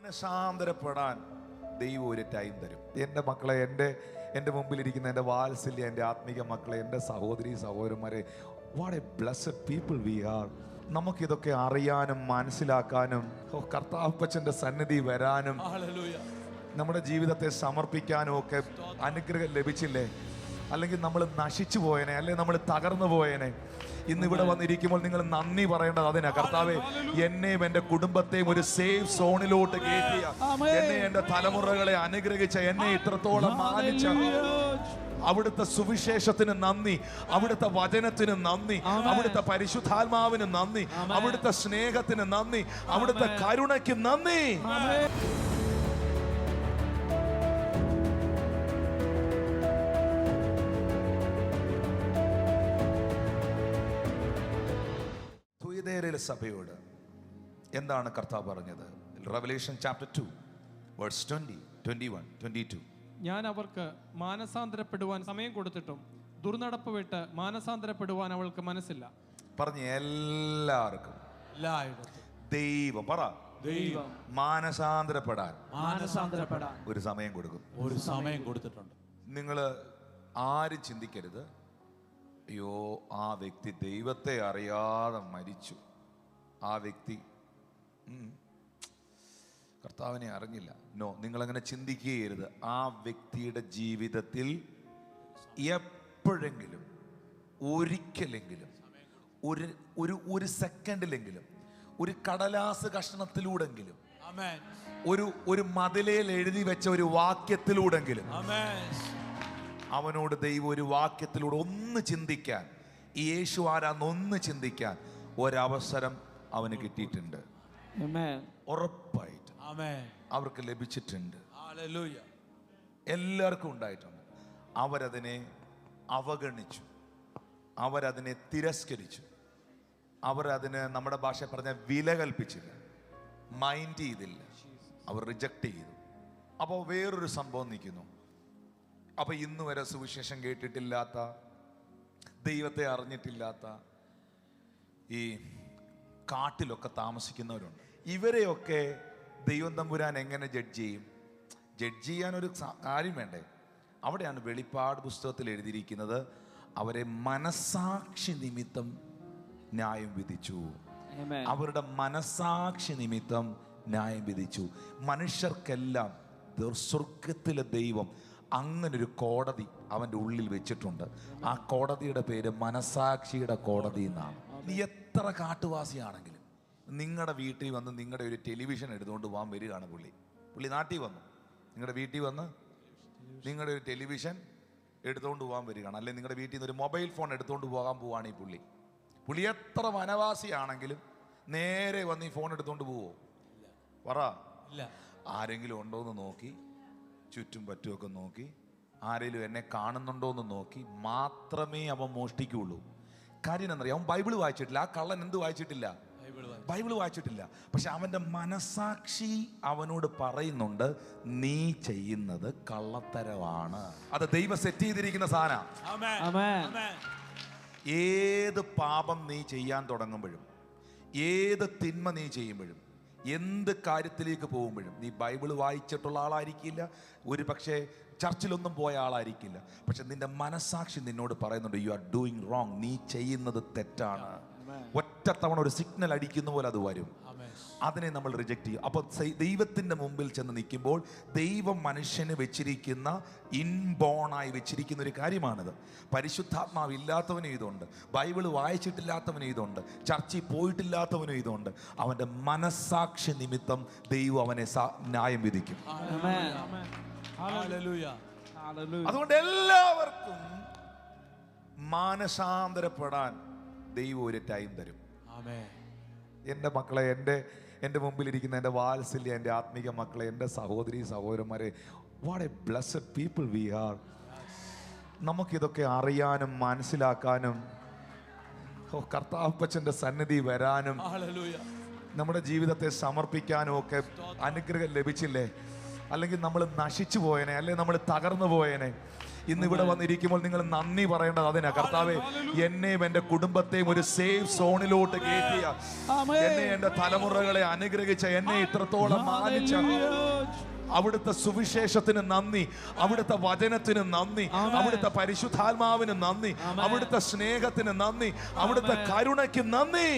മാനസാന്തരപ്പെടാൻ ദൈവം ഒരു ടൈം തരും. എൻ്റെ മക്കളെ, എൻ്റെ മുമ്പിലിരിക്കുന്ന എൻ്റെ വാത്സല്യ, എൻ്റെ ആത്മീക മക്കളെ, എൻ്റെ സഹോദരി സഹോദരന്മാരെ, what a blessed people we are. നമുക്കിതൊക്കെ അറിയാനും മനസ്സിലാക്കാനും കർത്താവപ്പച്ചൻ്റെ സന്നിധി വരാനും നമ്മുടെ ജീവിതത്തെ സമർപ്പിക്കാനും ഒക്കെ അനുഗ്രഹം ലഭിച്ചില്ലേ? അല്ലെങ്കിൽ നമ്മൾ നശിച്ചു പോയനെ, അല്ലെങ്കിൽ നമ്മൾ തകർന്നു പോയനെ. ഇന്ന് ഇവിടെ വന്നിരിക്കുമ്പോൾ നിങ്ങൾ നന്ദി പറയേണ്ടത് അതിനാ. കർത്താവേ, എന്നെയും എൻ്റെ കുടുംബത്തെയും ഒരു സേഫ് സോണിലോട്ട് കയറ്റിയ, എന്നെ എൻ്റെ തലമുറകളെ അനുഗ്രഹിച്ച, എന്നെ ഇത്രത്തോളം മാനിച്ച അവിടുത്തെ സുവിശേഷത്തിന് നന്ദി, അവിടുത്തെ വചനത്തിന് നന്ദി, അവിടുത്തെ പരിശുദ്ധാത്മാവിന് നന്ദി, അവിടുത്തെ സ്നേഹത്തിന് നന്ദി, അവിടുത്തെ കരുണയ്ക്ക് നന്ദി. തുയഥൈരയിലെ സഭയോട് എന്താണ് കർത്താവ് പറഞ്ഞത്? Revelation chapter 2 verse 20, 21, 22. ഞാൻ അവർക്ക് മാനസാന്തരപ്പെടുവാൻ സമയം കൊടുത്തിട്ടും ദുർനടപ്പ് വിട്ട് മാനസാന്തരപ്പെടുവാൻ അവൾക്ക് മനസ്സില്ല. പറഞ്ഞ എല്ലാവർക്കും ദൈവം മാനസാന്തരപ്പെടാൻ ഒരു സമയം കൊടുത്തിട്ടുണ്ട്. നിങ്ങൾ ആരും ചിന്തിക്കരുത്, അയ്യോ ആ വ്യക്തി ദൈവത്തെ അറിയാതെ മരിച്ചു, ആ വ്യക്തി കർത്താവിനെ അറിഞ്ഞില്ല. നോ, നിങ്ങളങ്ങനെ ചിന്തിക്കുകയരുത്. ആ വ്യക്തിയുടെ ജീവിതത്തിൽ എപ്പോഴെങ്കിലും, ഒരിക്കലെങ്കിലും, ഒരു സെക്കൻഡിലെങ്കിലും, ഒരു കടലാസ് കഷ്ണത്തിലൂടെങ്കിലും, ഒരു മതിലേൽ എഴുതി വെച്ച ഒരു വാക്യത്തിലൂടെങ്കിലും അവനോട് ദൈവം ഒരു വാക്യത്തിലൂടെ ഒന്ന് ചിന്തിക്കാൻ, ഈ യേശു ആരാന്നൊന്ന് ചിന്തിക്കാൻ ഒരവസരം അവന് കിട്ടിയിട്ടുണ്ട്. ഉറപ്പായിട്ട് അവർക്ക് ലഭിച്ചിട്ടുണ്ട്. എല്ലാവർക്കും ഉണ്ടായിട്ടുണ്ട്. അവരതിനെ അവഗണിച്ചു, അവരതിനെ തിരസ്കരിച്ചു, അവരതിന് നമ്മുടെ ഭാഷ പറഞ്ഞ വില കൽപ്പിച്ചില്ല, മൈൻഡ് ചെയ്തില്ല, അവർ റിജക്റ്റ് ചെയ്തു. അപ്പോൾ വേറൊരു സംഭവം നിൽക്കുന്നു. അപ്പൊ ഇന്ന് വരെ സുവിശേഷം കേട്ടിട്ടില്ലാത്ത, ദൈവത്തെ അറിഞ്ഞിട്ടില്ലാത്ത, ഈ കാട്ടിലൊക്കെ താമസിക്കുന്നവരുണ്ട്. ഇവരെയൊക്കെ ദൈവം തമ്പുരാൻ എങ്ങനെ ജഡ്ജ് ചെയ്യും? ജഡ്ജ് ചെയ്യാനൊരു കാര്യം വേണ്ടേ? അവിടെയാണ് വെളിപ്പാട് പുസ്തകത്തിൽ എഴുതിയിരിക്കുന്നത്, അവരെ മനസാക്ഷി നിമിത്തം ന്യായം വിധിച്ചു. അവരുടെ മനസാക്ഷി നിമിത്തം ന്യായം വിധിച്ചു. മനുഷ്യർക്കെല്ലാം സ്വർഗത്തിലെ ദൈവം അങ്ങനൊരു കോടതി അവൻ്റെ ഉള്ളിൽ വെച്ചിട്ടുണ്ട്. ആ കോടതിയുടെ പേര് മനസാക്ഷിയുടെ കോടതി എന്നാണ്. നീ എത്ര കാട്ടുവാസിയാണെങ്കിലും നിങ്ങളുടെ വീട്ടിൽ വന്ന് നിങ്ങളുടെ ഒരു ടെലിവിഷൻ എടുത്തുകൊണ്ട് പോകാൻ വരികയാണ് പുള്ളി നാട്ടിൽ വന്നു, നിങ്ങളുടെ വീട്ടിൽ വന്ന് നിങ്ങളുടെ ഒരു ടെലിവിഷൻ എടുത്തുകൊണ്ട് പോകാൻ വരികയാണ്, അല്ലെങ്കിൽ നിങ്ങളുടെ വീട്ടിൽ നിന്ന് ഒരു മൊബൈൽ ഫോൺ എടുത്തുകൊണ്ട് പോകാൻ പോവാണ് ഈ പുള്ളി എത്ര വനവാസിയാണെങ്കിലും നേരെ വന്ന് ഈ ഫോൺ എടുത്തുകൊണ്ട് പോവോ? പറ. ആരെങ്കിലും ഉണ്ടോ എന്ന് നോക്കി, ചുറ്റും പറ്റുമൊക്കെ നോക്കി, ആരെങ്കിലും എന്നെ കാണുന്നുണ്ടോ എന്ന് നോക്കി മാത്രമേ അവൻ മോഷ്ടിക്കുകയുള്ളൂ. കാര്യം എന്നറിയാം, അവൻ ബൈബിൾ വായിച്ചിട്ടില്ല. ആ കള്ളൻ എന്ത് വായിച്ചിട്ടില്ല? ബൈബിൾ വായിച്ചിട്ടില്ല. പക്ഷെ അവന്റെ മനസാക്ഷി അവനോട് പറയുന്നുണ്ട്, നീ ചെയ്യുന്നത് കള്ളത്തരമാണ്. അത് ദൈവം സെറ്റ് ചെയ്തിരിക്കുന്ന സാധനം. ഏത് പാപം നീ ചെയ്യാൻ തുടങ്ങുമ്പോഴും, ഏത് തിന്മ നീ ചെയ്യുമ്പോഴും, എന്ത് കാര്യത്തിലേക്ക് പോകുമ്പോഴും, നീ ബൈബിൾ വായിച്ചിട്ടുള്ള ആളായിരിക്കില്ല, ഒരു പക്ഷേ ചർച്ചിലൊന്നും പോയ ആളായിരിക്കില്ല, പക്ഷെ നിന്റെ മനസാക്ഷി നിന്നോട് പറയുന്നുണ്ട്, യു ആർ ഡൂയിങ് റോങ്, നീ ചെയ്യുന്നത് തെറ്റാണ്. ഒറ്റത്തവണ ഒരു സിഗ്നൽ അടിക്കുന്ന പോലെ അത് വരും. അതിനെ നമ്മൾ റിജക്റ്റ് ചെയ്യും. അപ്പോൾ ദൈവത്തിൻ്റെ മുമ്പിൽ ചെന്ന് നിൽക്കുമ്പോൾ ദൈവം മനുഷ്യന് വെച്ചിരിക്കുന്ന, ഇൻബോണായി വെച്ചിരിക്കുന്ന ഒരു കാര്യമാണിത്. പരിശുദ്ധാത്മാവ് ഇല്ലാത്തവനും ഇതുണ്ട്, ബൈബിൾ വായിച്ചിട്ടില്ലാത്തവനും ഇതുണ്ട്, ചർച്ചിൽ പോയിട്ടില്ലാത്തവനും ഇതുണ്ട്. അവൻ്റെ മനസാക്ഷി നിമിത്തം ദൈവം അവനെ ന്യായം വിധിക്കും. അതുകൊണ്ട് എല്ലാവർക്കും മാനസാന്തരപ്പെടാൻ ദൈവം ഒരു ടൈം തരും. എൻ്റെ മക്കളെ, എൻ്റെ മുമ്പിലിരിക്കുന്ന എൻ്റെ വാത്സല്യ, എൻ്റെ ആത്മീക മക്കളെ, എൻ്റെ സഹോദരി സഹോദരന്മാരെ, what a blessed people we are. നമുക്കിതൊക്കെ അറിയാനും മനസ്സിലാക്കാനും കർത്താവപ്പച്ചൻ്റെ സന്നിധി വരാനും നമ്മുടെ ജീവിതത്തെ സമർപ്പിക്കാനും ഒക്കെ അനുഗ്രഹം ലഭിച്ചില്ലേ? അല്ലെങ്കിൽ നമ്മൾ നശിച്ചു പോയനെ, അല്ലെങ്കിൽ നമ്മൾ തകർന്നു പോയനെ. ഇന്ന് ഇവിടെ വന്നിരിക്കുമ്പോൾ നിങ്ങൾ നന്ദി പറയേണ്ടത് അതിനാ. കർത്താവേ, എന്നെയും എൻ്റെ കുടുംബത്തെയും ഒരു സേഫ് സോണിലോട്ട് കയറ്റിയ, എന്നെ എൻ്റെ തലമുറകളെ അനുഗ്രഹിച്ച, എന്നെ ഇത്രത്തോളം മാനിച്ച അവിടുത്തെ സുവിശേഷത്തിന് നന്ദി, അവിടുത്തെ വചനത്തിന് നന്ദി, അവിടുത്തെ പരിശുദ്ധാത്മാവിന് നന്ദി, അവിടുത്തെ സ്നേഹത്തിന് നന്ദി, അവിടുത്തെ കരുണയ്ക്ക് നന്ദി.